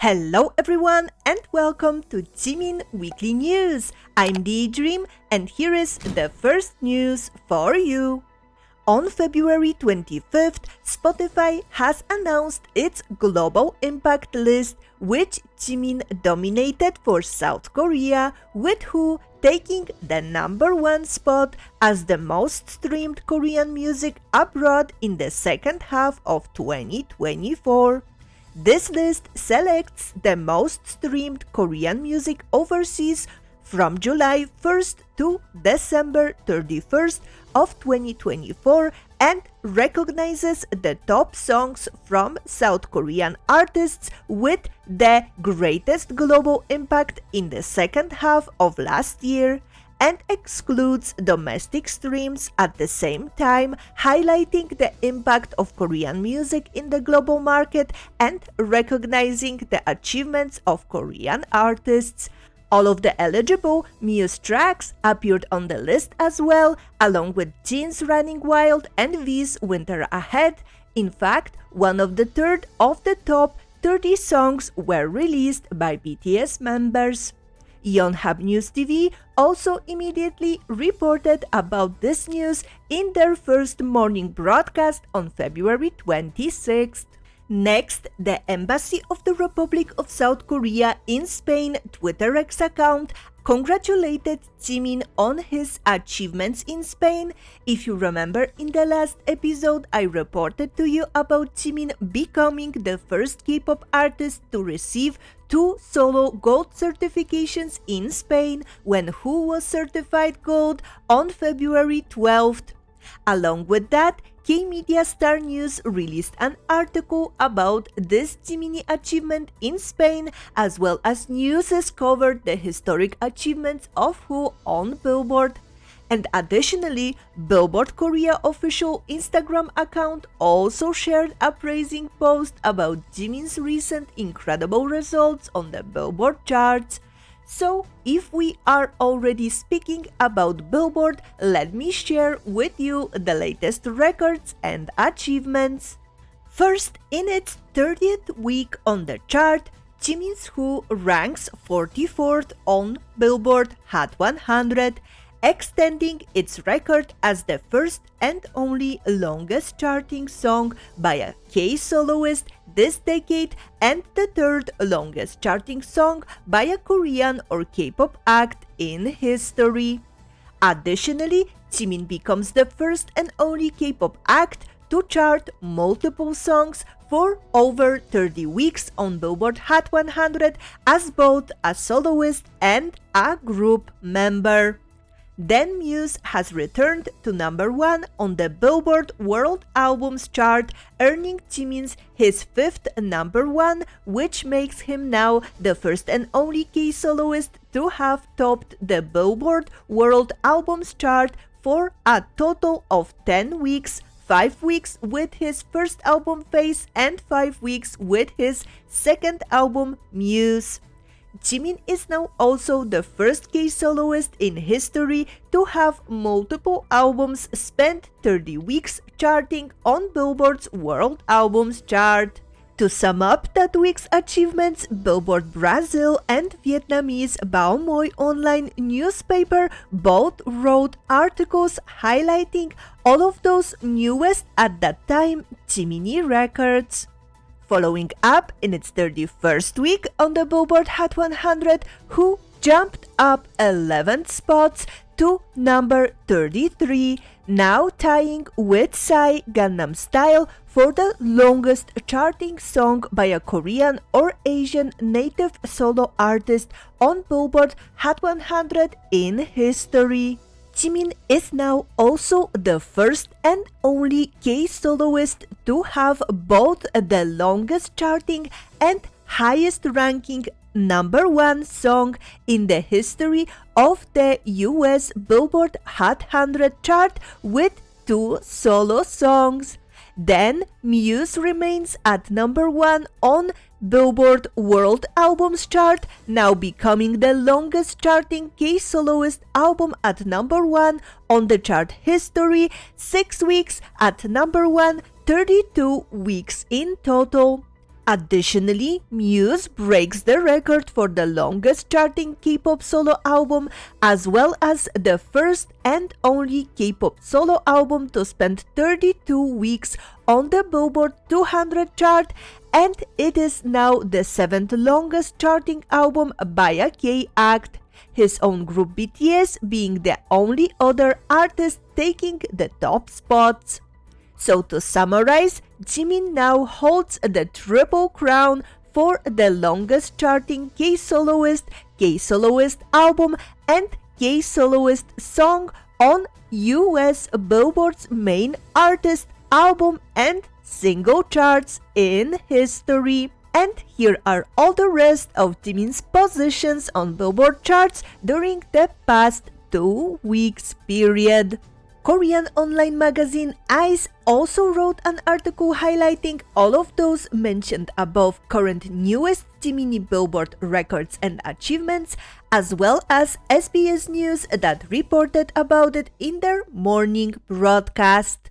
Hello everyone and welcome to Jimin Weekly News. I'm Dream and here is the first news for you. On February 25th, Spotify has announced its Global Impact list, which Jimin dominated for South Korea, with Who taking the #1 spot as the most streamed Korean music abroad in the second half of 2024. This list selects the most streamed Korean music overseas from July 1st to December 31st of 2024 and recognizes the top songs from South Korean artists with the greatest global impact in the second half of last year, and excludes domestic streams at the same time, highlighting the impact of Korean music in the global market and recognizing the achievements of Korean artists. All of the eligible Muse tracks appeared on the list as well, along with Jin's Running Wild and V's Winter Ahead. In fact, one of the third of the top 30 songs were released by BTS members. Yonhap News TV also immediately reported about this news in their first morning broadcast on February 26th. Next, the Embassy of the Republic of South Korea in Spain Twitter X account congratulated Jimin on his achievements in Spain. If you remember, in the last episode, I reported to you about Jimin becoming the first K-pop artist to receive 2 solo gold certifications in Spain when Who was certified gold on February 12th. Along with that, K-Media Star News released an article about this jiminie achievement in Spain, as well as news covered the historic achievements of Who on Billboard. And additionally, Billboard Korea official Instagram account also shared a praising post about Jimin's recent incredible results on the Billboard charts. So, if we are already speaking about Billboard, let me share with you the latest records and achievements. First, in its 30th week on the chart, Jimin's Who ranks 44th on Billboard Hot 100, extending its record as the first and only longest charting song by a K-soloist this decade and the third longest charting song by a Korean or K-pop act in history. Additionally, Jimin becomes the first and only K-pop act to chart multiple songs for over 30 weeks on Billboard Hot 100 as both a soloist and a group member. Then Muse has returned to #1 on the Billboard World Albums chart, earning Jimin his 5th #1, which makes him now the first and only K-soloist to have topped the Billboard World Albums chart for a total of 10 weeks, 5 weeks with his first album Face and 5 weeks with his second album Muse. Jimin is now also the first K-soloist in history to have multiple albums spend 30 weeks charting on Billboard's World Albums chart. To sum up that week's achievements, Billboard Brazil and Vietnamese A.R.M.Y online newspaper both wrote articles highlighting all of those newest at that time jiminie records. Following up in its 31st week on the Billboard Hot 100, Who jumped up 11 spots to number 33, now tying with Psy Gangnam Style for the longest charting song by a Korean or Asian native solo artist on Billboard Hot 100 in history. Jimin is now also the first and only K-soloist to have both the longest charting and highest ranking #1 song in the history of the US Billboard Hot 100 chart with 2 solo songs. Then Muse remains at #1 on Billboard World Albums chart, now becoming the longest charting K-soloist album at #1 on the chart history, 6 weeks at #1, 32 weeks in total. Additionally, Muse breaks the record for the longest charting K-pop solo album, as well as the first and only K-pop solo album to spend 32 weeks on the Billboard 200 chart, and it is now the 7th longest charting album by a K-act, his own group BTS being the only other artist taking the top spots. So to summarize, Jimin now holds the triple crown for the longest charting K-soloist album, and K-soloist song on US Billboard's main artist, album and single charts in history. And here are all the rest of Jimin's positions on Billboard charts during the past 2 weeks period. Korean online magazine ICE also wrote an article highlighting all of those mentioned above current newest jiminie Billboard records and achievements, as well as SBS News that reported about it in their morning broadcast.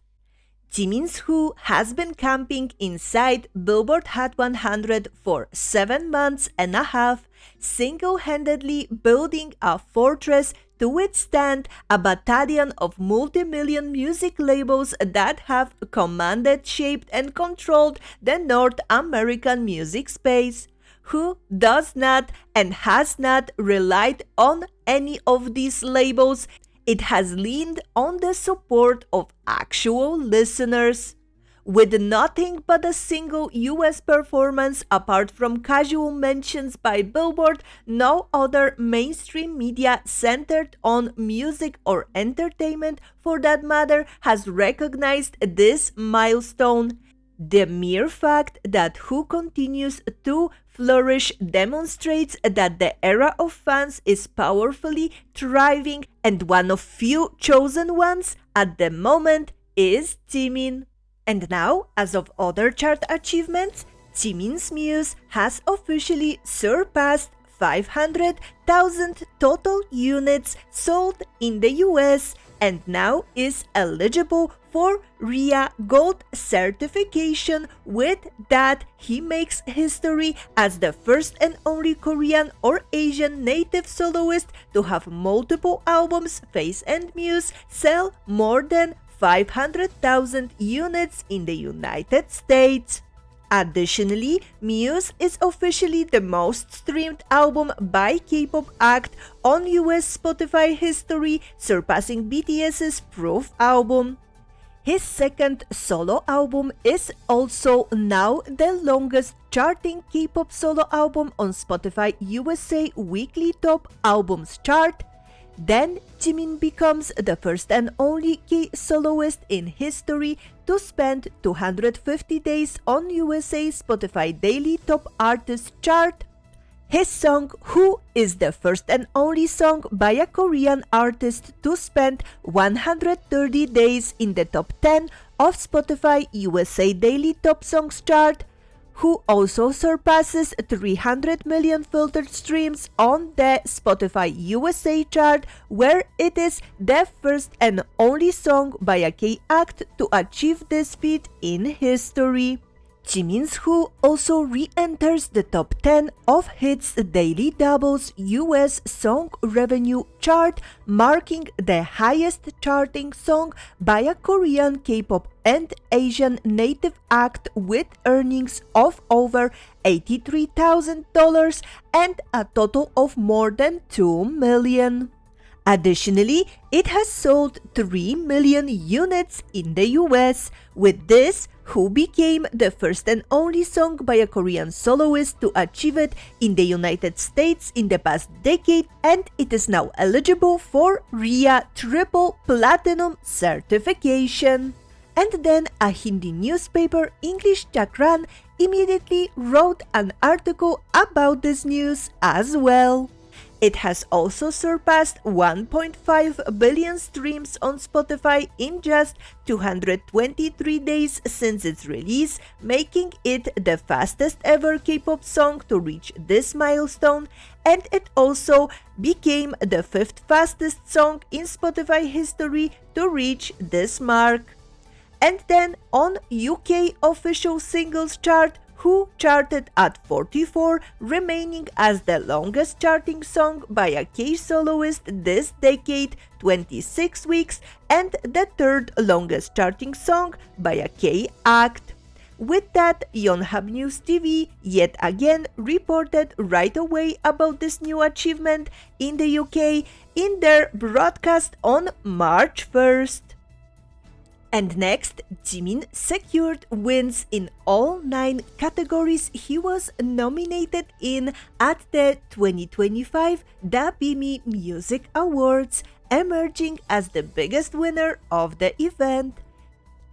Jimin's Who has been camping inside Billboard Hot 100 for 7 months and a half, single-handedly building a fortress to withstand a battalion of multi-million music labels that have commanded, shaped, and controlled the North American music space. Who does not and has not relied on any of these labels. It has leaned on the support of actual listeners. With nothing but a single US performance apart from casual mentions by Billboard, no other mainstream media centered on music or entertainment for that matter has recognized this milestone. The mere fact that Who continues to flourish demonstrates that the era of fans is powerfully thriving, and one of few chosen ones at the moment is Jimin. And now, as of other chart achievements, Jimin's Muse has officially surpassed 500,000 total units sold in the US and now is eligible for RIA Gold certification. With that, he makes history as the first and only Korean or Asian native soloist to have multiple albums, Face and Muse, sell more than 500,000 units in the United States. Additionally, Muse is officially the most streamed album by K-pop act on US Spotify history, surpassing BTS's Proof album. His second solo album is also now the longest charting K-pop solo album on Spotify USA Weekly Top Albums chart. Then Jimin becomes the first and only K-soloist in history to spend 250 days on USA Spotify Daily Top Artist chart. His song Who is the first and only song by a Korean artist to spend 130 days in the top 10 of Spotify USA Daily Top Songs chart. Who also surpasses 300 million filtered streams on the Spotify USA chart, where it is the first and only song by a K-act to achieve this feat in history. Jimin's Who also re-enters the top 10 of Hits Daily Double's US Song Revenue chart, marking the highest charting song by a Korean K-pop and Asian native act, with earnings of over $83,000 and a total of more than 2 million. Additionally, it has sold 3 million units in the US. With this, Who became the first and only song by a Korean soloist to achieve it in the United States in the past decade, and it is now eligible for RIA Triple Platinum certification. And then a Hindi newspaper, English Chakran, immediately wrote an article about this news as well. It has also surpassed 1.5 billion streams on Spotify in just 223 days since its release, making it the fastest ever K-pop song to reach this milestone, and it also became the 5th fastest song in Spotify history to reach this mark. And then on UK official singles chart, Who charted at 44, remaining as the longest charting song by a K-soloist this decade, 26 weeks, and the third longest charting song by a K-act. With that, Yonhap News TV yet again reported right away about this new achievement in the UK in their broadcast on March 1st. And next, Jimin secured wins in all 9 categories he was nominated in at the 2025 ARMY Music Awards, emerging as the biggest winner of the event.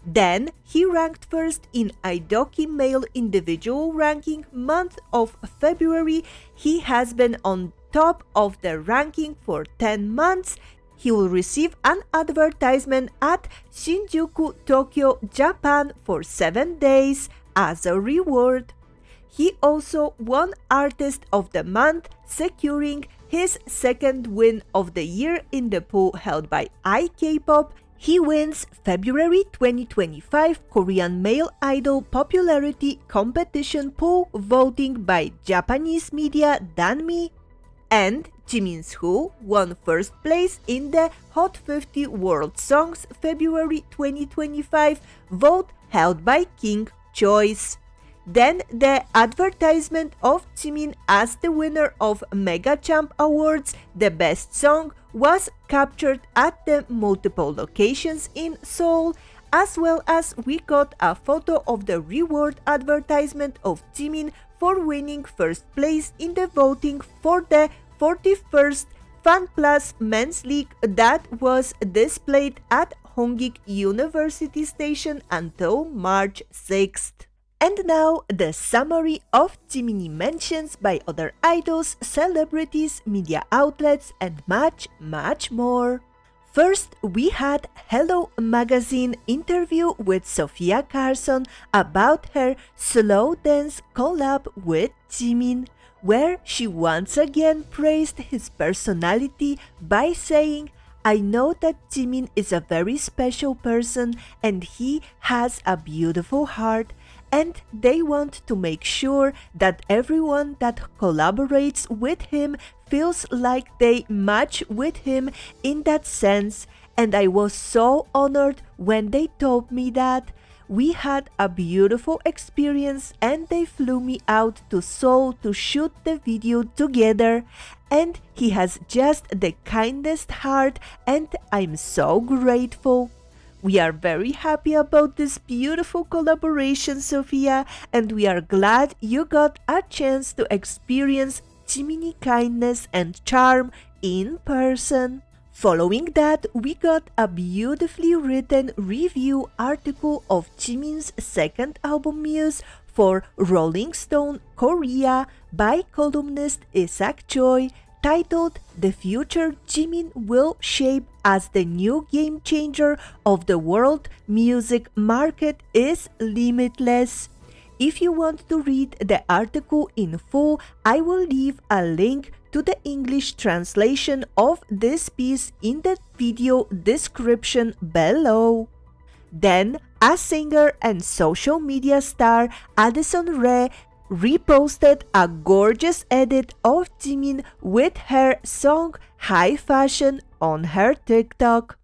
Then, he ranked first in Idoki Male Individual Ranking month of February. He has been on top of the ranking for 10 months. He will receive an advertisement at Shinjuku, Tokyo, Japan for 7 days as a reward. He also won Artist of the Month, securing his second win of the year in the poll held by iKpop. He wins February 2025 Korean Male Idol Popularity Competition poll voting by Japanese media Danmi. And Jimin's Who won first place in the Hot 50 World Songs February 2025 vote held by King Choice. Then the advertisement of Jimin as the winner of Mega Champ Awards, the best song, was captured at the multiple locations in Seoul, as well as we got a photo of the reward advertisement of Jimin for winning first place in the voting for the 41st Fan Plus Men's League that was displayed at Hongik University Station until March 6th. And now, the summary of Jiminie mentions by other idols, celebrities, media outlets, and much more. First, we had Hello Magazine interview with Sophia Carson about her slow dance collab with Jimin, where she once again praised his personality by saying, "I know that Jimin is a very special person and he has a beautiful heart, and they want to make sure that everyone that collaborates with him feels like they match with him in that sense, and I was so honored when they told me that. We had a beautiful experience and they flew me out to Seoul to shoot the video together, and he has just the kindest heart and I'm so grateful." We are very happy about this beautiful collaboration, Sophia, and we are glad you got a chance to experience Jiminie kindness and charm in person. Following that, we got a beautifully written review article of Jimin's second album Muse for Rolling Stone Korea by columnist Issac Choi, titled "The Future Jimin Will Shape as the New Game Changer of the World Music Market is Limitless." If you want to read the article in full, I will leave a link to the English translation of this piece in the video description below. Then, a singer and social media star, Addison Rae, reposted a gorgeous edit of Jimin with her song High Fashion on her TikTok.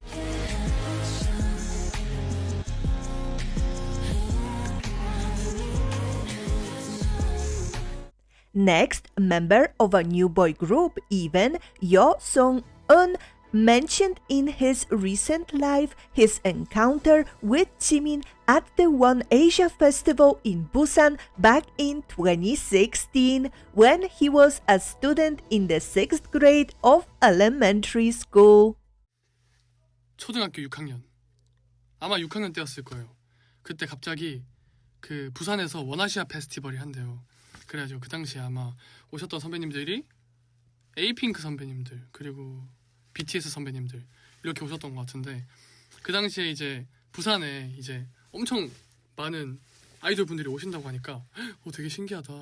Next, member of a new boy group, Even, Yo Sung-eun, mentioned in his recent live his encounter with Jimin at the One Asia Festival in Busan back in 2016 when he was a student in the 6th grade of elementary school. 초등학교 6학년. 아마 6학년 때였을 거예요. 그때 갑자기 그 부산에서 원아시아 페스티벌이 한대요. 그래가지고 그 당시에 아마 오셨던 선배님들이 에이핑크 선배님들 그리고 BTS 선배님들 이렇게 오셨던 것 같은데, 그 당시에 이제 부산에 이제 엄청 많은 아이돌 분들이 오신다고 하니까 되게 신기하다,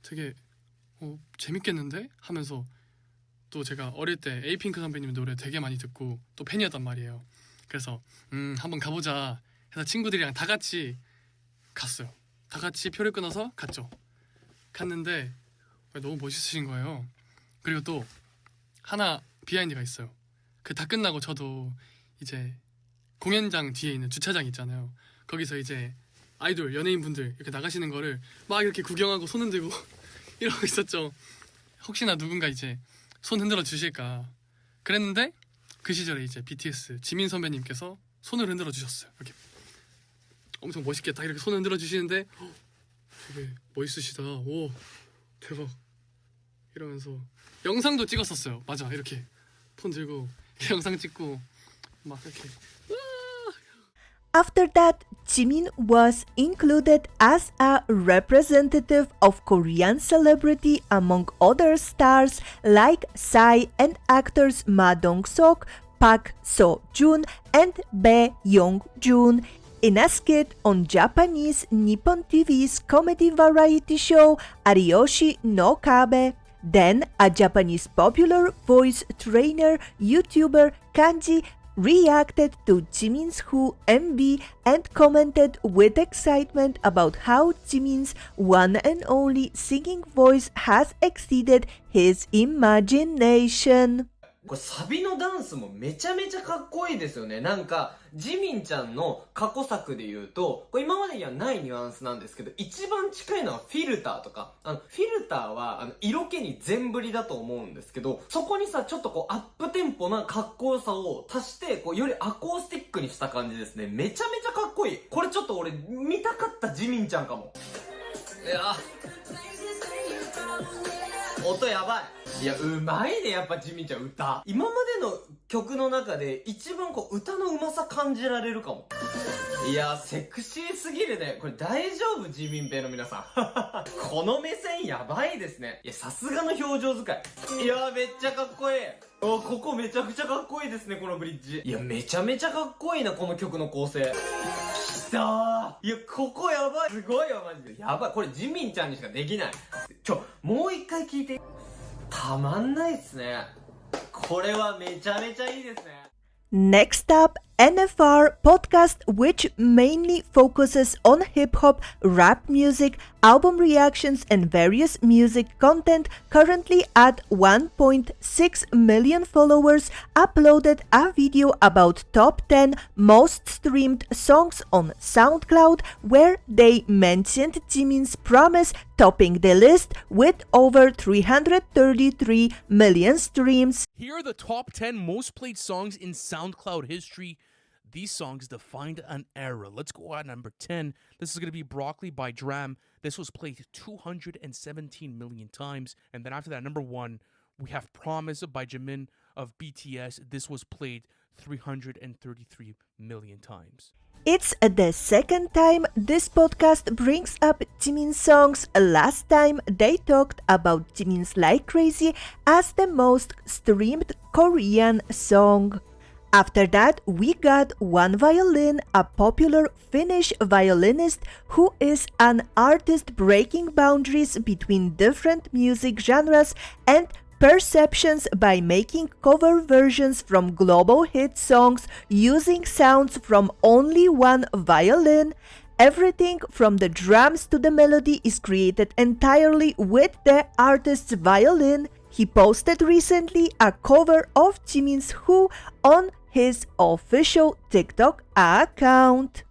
되게 재밌겠는데 하면서, 또 제가 어릴 때 에이핑크 선배님 노래 되게 많이 듣고 또 팬이었단 말이에요. 그래서 한번 가보자 해서 친구들이랑 다 같이 갔어요. 다 같이 표를 끊어서 갔는데 너무 멋있으신 거예요. 그리고 또 하나 비하인드가 있어요. 그 다 끝나고 저도 이제 공연장 뒤에 있는 주차장 있잖아요. 거기서 이제 아이돌 연예인분들 이렇게 나가시는 거를 막 이렇게 구경하고 손 흔들고 이러고 있었죠. 혹시나 누군가 이제 손 흔들어 주실까 그랬는데 그 시절에 이제 BTS 지민 선배님께서 손을 흔들어 주셨어요. 이렇게 엄청 멋있게 딱 이렇게 손 흔들어 주시는데 되게 멋있으시다. 오 대박 이러면서 영상도 찍었었어요. 맞아 이렇게 폰 들고 영상 찍고 막 이렇게. After that, Jimin was included as a representative of Korean celebrity among other stars like Psy and actors Ma Dong-seok, Park So-joon, and Bae Young-joon in a skit on Japanese Nippon TV's comedy variety show Ariyoshi no Kabe. Then, a Japanese popular voice trainer, YouTuber Kanji reacted to Jimin's Who MV and commented with excitement about how Jimin's one and only singing voice has exceeded his imagination. これサビのダンスもめちゃめちゃかっこいいですよね。なんか、ジミンちゃんの過去作で言うと、これ今までにはないニュアンスなんですけど、一番近いのはフィルターとか。フィルターは、色気に全振りだと思うんですけど、そこにさ、ちょっとこう、アップテンポなかっこよさを足して、こう、よりアコースティックにした感じですね。めちゃめちゃかっこいい。これちょっと俺、見たかったジミンちゃんかも。いや音やばい。いや、うまいね、やっぱジミンちゃん歌。今までの曲の中で一番こう歌のうまさ感じられるかも。いや、セクシーすぎるね。これ大丈夫ジミンペイの皆さん。この目線やばいですね。いや、さすがの表情使い。いや、めっちゃかっこいい。ここめちゃくちゃかっこいいですね、このブリッジ。いや、めちゃめちゃかっこいいな、この曲の構成。きたー。いや、ここやばい。すごいよ、マジで。やばい。これジミンちゃんにしかできない。もう一回聞いて。たまんないっすね。これはめちゃめちゃいいですね。Next up, NFR podcast, which mainly focuses on hip-hop, rap music, album reactions, and various music content, currently at 1.6 million followers, uploaded a video about top 10 most streamed songs on SoundCloud, where they mentioned Jimin's Promise topping the list with over 333 million streams. Here are the top 10 most played songs in SoundCloud history. These songs defined an era. Let's go at number 10. This is going to be Broccoli by Dram. This was played 217 million times. And then after that, number 1, we have Promise by Jimin of BTS. This was played 333 million times. It's the second time this podcast brings up Jimin's songs. Last time they talked about Jimin's Like Crazy as the most streamed Korean song. After that, we got ONEVIOLIN, a popular Finnish violinist who is an artist breaking boundaries between different music genres and perceptions by making cover versions from global hit songs using sounds from only one violin. Everything from the drums to the melody is created entirely with the artist's violin. He posted recently a cover of Jimin's Who on his official TikTok account.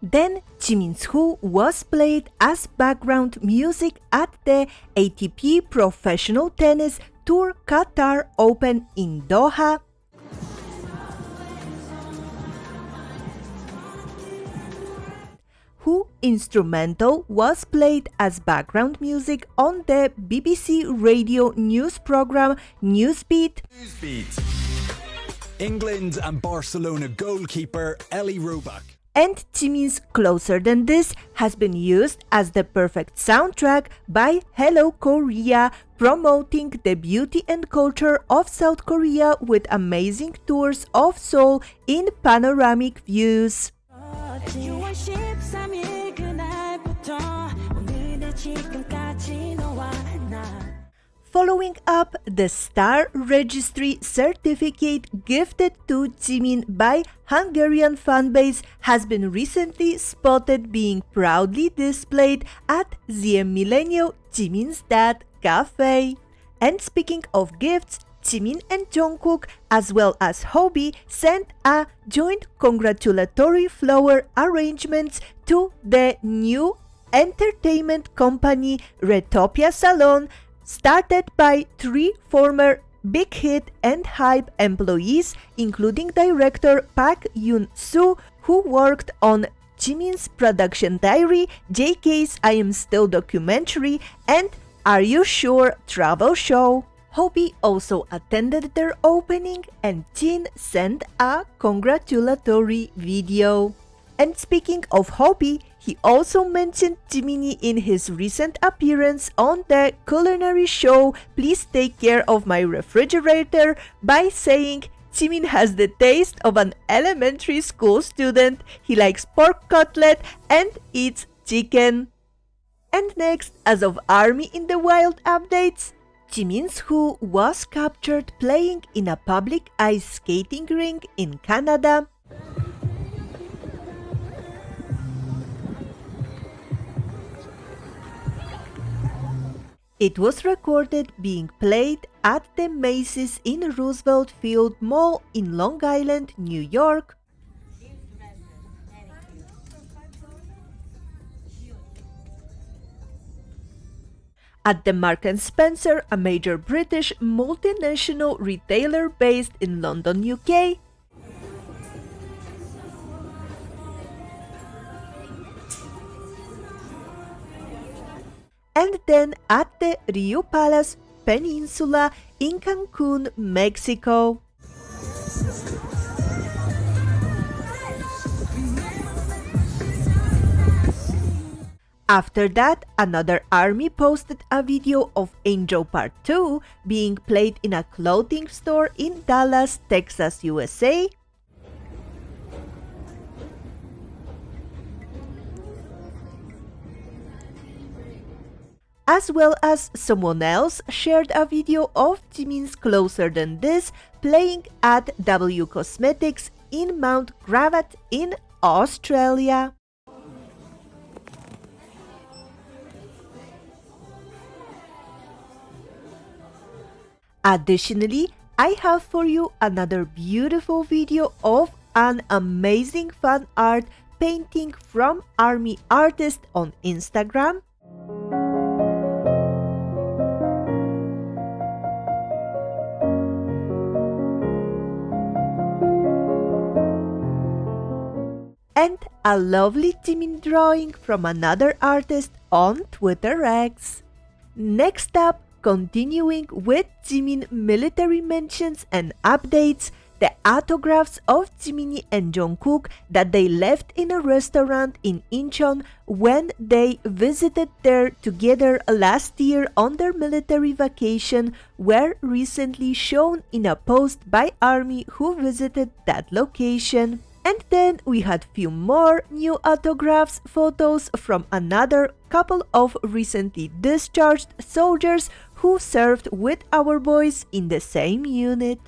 Then Jimin's Who was played as background music at the ATP Professional Tennis Tour Qatar Open in Doha. Who instrumental was played as background music on the BBC radio news programme Newsbeat. England and Barcelona goalkeeper Ellie Roebuck. And Jimin's Closer Than This has been used as the perfect soundtrack by Hello Korea, promoting the beauty and culture of South Korea with amazing tours of Seoul in panoramic views. Following up, the Star Registry certificate gifted to Jimin by Hungarian fanbase has been recently spotted being proudly displayed at the Millennial Jimin's Dad Cafe. And speaking of gifts, Jimin and Jungkook as well as Hobie sent a joint congratulatory flower arrangements to the new entertainment company Retopia Salon, started by 3 former Big Hit and Hype employees, including director Park Yoon-soo, who worked on Jimin's production diary, JK's I Am Still documentary, and Are You Sure travel show. Hobie also attended their opening, and Jin sent a congratulatory video. And speaking of Hobie, he also mentioned jiminie in his recent appearance on the culinary show Please Take Care of My Refrigerator by saying, Jimin has the taste of an elementary school student. He likes pork cutlet and eats chicken. And next, as of ARMY in the Wild updates, Jimin's Who was captured playing in a public ice skating rink in Canada. It was recorded being played at the Macy's in Roosevelt Field Mall in Long Island, New York. At the Marks & Spencer, a major British multinational retailer based in London, UK. And then at the Rio Palace Peninsula in Cancun, Mexico. After that, another ARMY posted a video of Angel Part 2 being played in a clothing store in Dallas, Texas, USA. As well as someone else shared a video of Jimin's Closer Than This playing at W Cosmetics in Mount Gravatt in Australia. Additionally, I have for you another beautiful video of an amazing fan art painting from ARMY artist on Instagram. And a lovely Jimin drawing from another artist on Twitter X. Next up, continuing with Jimin military mentions and updates, the autographs of Jiminie and Jungkook that they left in a restaurant in Incheon when they visited there together last year on their military vacation were recently shown in a post by ARMY who visited that location. And then we had few more new autographs photos from another couple of recently discharged soldiers who served with our boys in the same unit.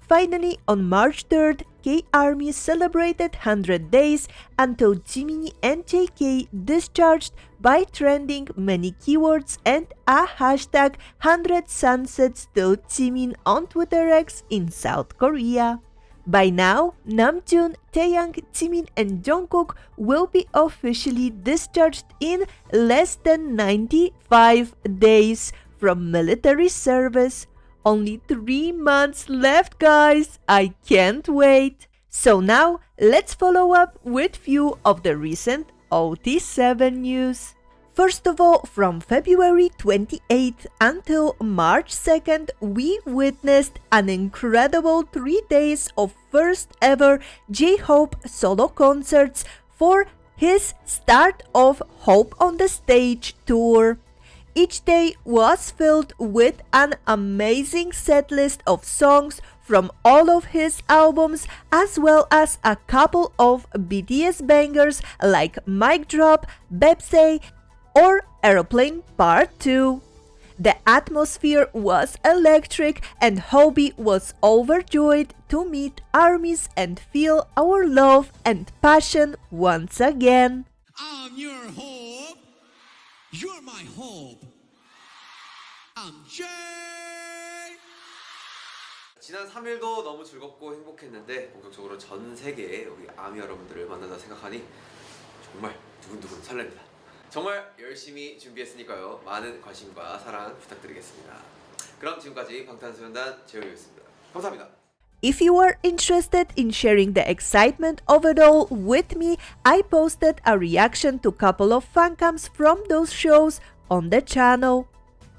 Finally, on March 3rd, K-ARMY celebrated 100 days until Jiminie and JK discharged by trending many keywords and a hashtag 100 sunsets till Jimin on Twitter X in South Korea. By now, Namjoon, Taeyang, Jimin and Jungkook will be officially discharged in less than 95 days from military service. Only 3 months left, guys! I can't wait! So now, let's follow up with few of the recent OT7 news. First of all, from February 28th until March 2nd, we witnessed an incredible 3 days of first ever J-Hope solo concerts for his Start of Hope on the Stage tour. Each day was filled with an amazing setlist of songs from all of his albums, as well as a couple of BTS bangers like Mic Drop, Bepsey, or Aeroplane Part 2. The atmosphere was electric and Hobie was overjoyed to meet ARMYs and feel our love and passion once again. I'm your hope. You're my hope. I'm Choi. 지난 3일도 너무 즐겁고 행복했는데 본격적으로 전 세계의 우리 아미 여러분들을 만나다 생각하니 정말 두근두근 설렙니다. 정말 열심히 준비했으니까요. 많은 관심과 사랑 부탁드리겠습니다. 그럼 지금까지 방탄소년단 재호였습니다. 감사합니다. If you are interested in sharing the excitement of it all with me, I posted a reaction to a couple of fancams from those shows on the channel.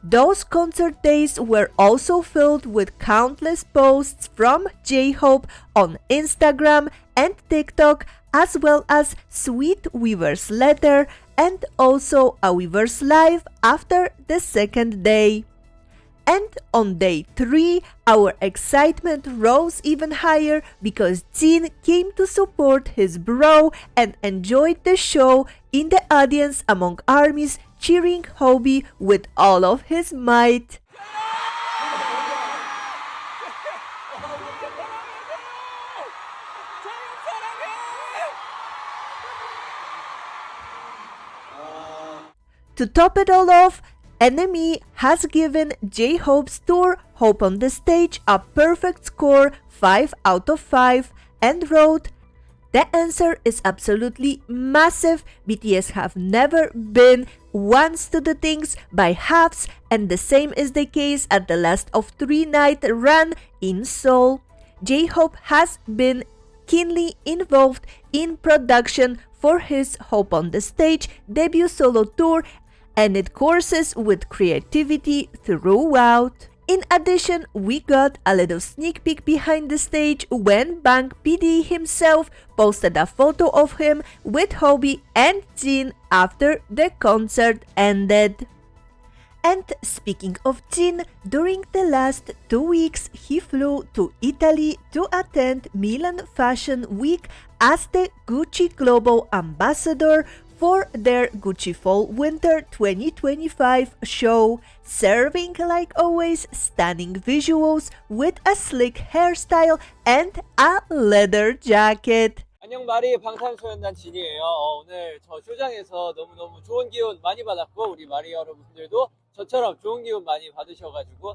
Those concert days were also filled with countless posts from J-Hope on Instagram and TikTok, as well as sweet Weaver's letter and also a Weaver's live after the second day. And on day 3, our excitement rose even higher because Jin came to support his bro and enjoyed the show in the audience among ARMYs, cheering Hobie with all of his might. To top it all off, ARMY has given J-Hope's tour Hope on the Stage a perfect score 5 out of 5 and wrote, "The answer is absolutely massive. BTS have never been once to do things by halves, and the same is the case at the last of 3-night run in Seoul. J-Hope has been keenly involved in production for his Hope on the Stage debut solo tour, and it courses with creativity throughout." In addition, we got a little sneak peek behind the stage when Bang PD himself posted a photo of him with Hobie and Jin after the concert ended. And speaking of Jin, during the last 2 weeks, he flew to Italy to attend Milan Fashion Week as the Gucci Global Ambassador for their Gucci Fall Winter 2025 show, serving like always stunning visuals with a slick hairstyle and a leather jacket. 안녕 마리 방탄소년단 진이에요. 오늘 저 쇼장에서 너무너무 좋은 기운 많이 받았고 우리 마리 여러분들도 저처럼 좋은 기운 많이 받으셔가지고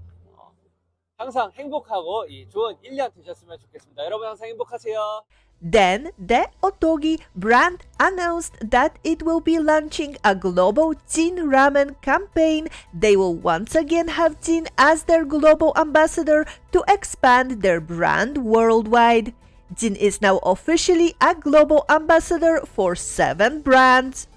항상 행복하고 좋은 1년 되셨으면 좋겠습니다. 여러분 항상 행복하세요. Then, the Otogi brand announced that it will be launching a global Jin ramen campaign. They will once again have Jin as their global ambassador to expand their brand worldwide. Jin is now officially a global ambassador for 7 brands.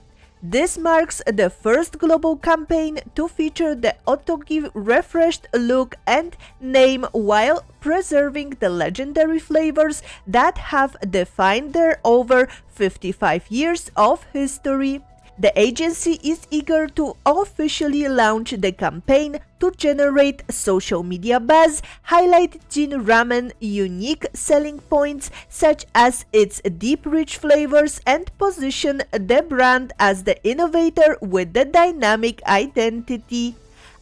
This marks the first global campaign to feature the Otogi refreshed look and name while preserving the legendary flavors that have defined their over 55 years of history. The agency is eager to officially launch the campaign to generate social media buzz, highlight Jin Ramen unique selling points such as its deep rich flavors, and position the brand as the innovator with the dynamic identity.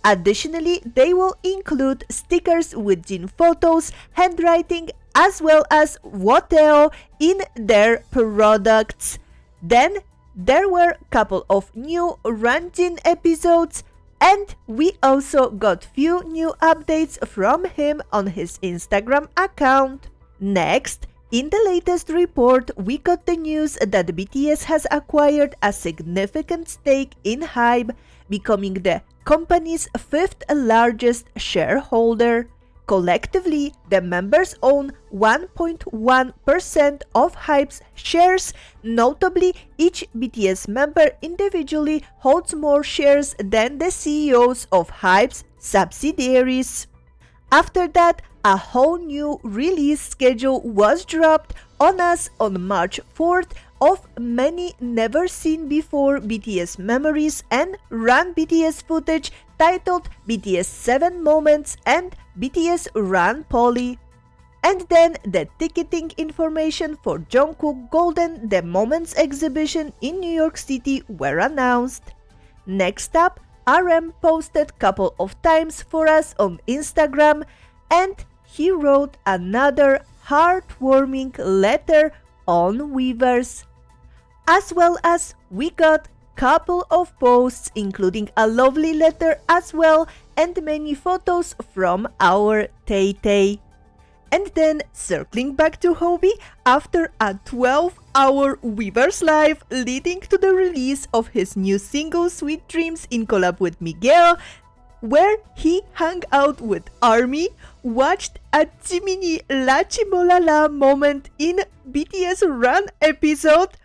Additionally, they will include stickers with Jin photos, handwriting, as well as woteo in their products. Then, there were a couple of new Ranjin episodes, and we also got few new updates from him on his Instagram account. Next, in the latest report, we got the news that BTS has acquired a significant stake in HYBE, becoming the company's 5th largest shareholder. Collectively, the members own 1.1% of HYBE's shares. Notably, each BTS member individually holds more shares than the CEOs of HYBE's subsidiaries. After that, a whole new release schedule was dropped on us on March 4th of many never seen before BTS memories and Run BTS footage titled BTS 7 Moments and BTS Run Poly. And then the ticketing information for Jungkook Golden The Moments exhibition in New York City were announced. Next up, A.R.M. posted couple of times for us on Instagram, and he wrote another heartwarming letter on Weverse. As well as we got couple of posts including a lovely letter as well and many photos from our Tay-Tay. And then circling back to Hobie, after a 12-hour Weverse Live leading to the release of his new single Sweet Dreams in collab with Miguel, where he hung out with ARMY, watched a jiminie La Chimolala moment in BTS Run episode,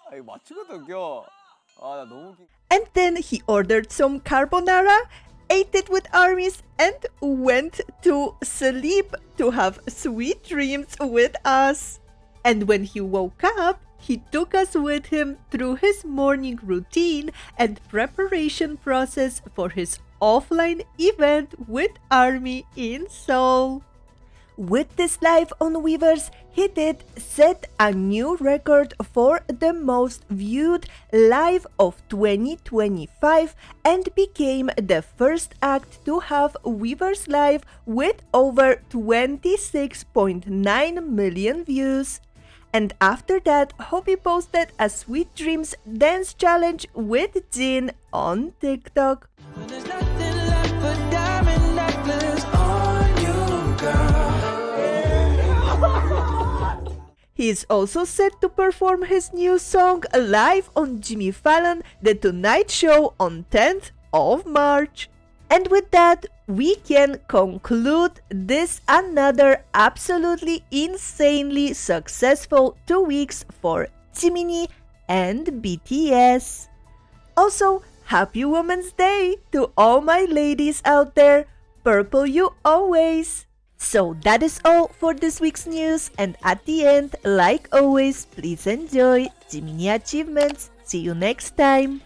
아, 이거 맞추기도 웃겨. 아, 나 너무 웃긴. and then he ordered some carbonara, ate it with ARMYs, and went to sleep to have sweet dreams with us. And when he woke up, he took us with him through his morning routine and preparation process for his offline event with ARMY in Seoul. With this live on Weverse, he did set a new record for the most viewed live of 2025 and became the first act to have Weverse Live with over 26.9 million views. And after that, Hobie posted a Sweet Dreams dance challenge with Jin on TikTok. He is also set to perform his new song live on Jimmy Fallon, The Tonight Show on 10th of March. And with that, we can conclude this another absolutely insanely successful 2 weeks for Jiminie and BTS. Also, happy Women's Day to all my ladies out there. Purple you always. So that is all for this week's news, and at the end, like always, please enjoy Jiminie achievements. See you next time.